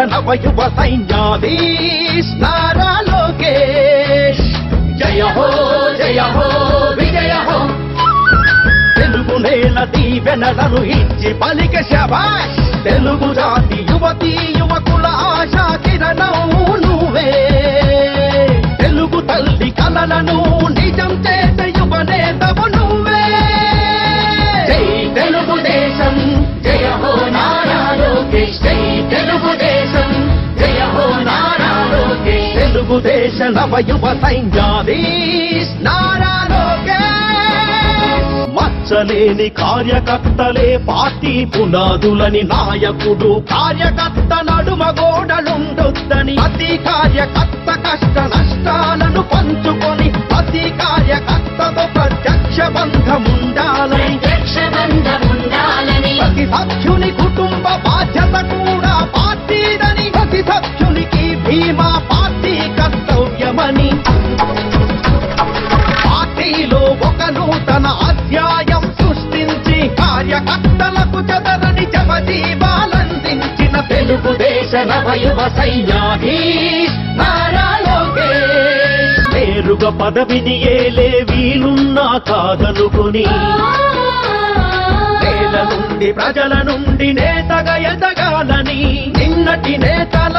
నవయువ సైన్యాధీశ్ నారా లోకేష్ జయ హో విజయ హో తెలుగు నేల దీవెనలను ఇచ్చి పలికే శభాష్ తెలుగు జాతి యువతీ యువకుల ఆశా కిరణం నువ్వే తెలుగు తల్లి కలలను నిజం చేసే యువ నేతవు నువ్వే జై తెలుగుదేశం జయ హో నారా లోకేష్ జై తెలుగుదేశం జయ హో నారా లోకేష్ తెలుగుదేశ నవయువ సైన్యాధీశ్ నారా లోకేష్ మచ్చలేని కార్యకర్తలే పార్టీ పునాదులని నాయకుడు కార్యకర్త నడుమ గోడలుండొద్దని ప్రతి కార్యకర్త కష్ట నష్టాలను పంచుకొని ప్రతి కార్యకర్తతో ప్రత్యక్ష బంధముండాలని ప్రతి సభ్యుని కుటుంబ బాధ్యత కూడా పార్టీదని ప్రతి సభ్యునికి బీమా పార్టీ కర్తవ్యమని పార్టీలో ఒక నూతన అధ్యాయం సృష్టించి కార్యకర్తలకు చెదరని జవజీవాలందించిన తెలుగుదేశ నవయువ సైన్యాధీశ్ నారా లోకేష్ నేరుగా పదవిని ఏలే వీలున్నా కాదనుకుని నేల నుండి ప్రజల నుండి నేతగా ఎదగాలని నిన్నటి నేతల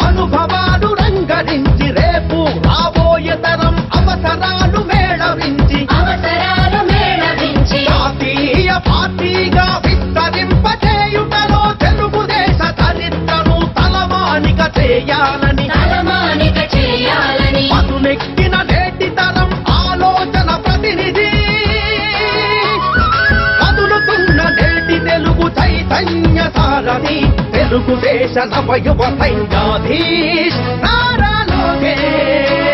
అనుభవాలు రంగరించి రేపు రాబోయే తరం అవసరాలు మేళవించి జాతీయ పార్టీగా విస్తరింపచేయుటలో తెలుగుదేశ చరిత్రను తలమానిక చేయాలని పదునెక్కిన నేటి తరం ఆలోచన ప్రతినిధి కదులుతున్న నేటి తెలుగు చైతన్య సారథి తెలుగుదేశ నవయువ సైన్యాధీశ్ నారా లోకేష్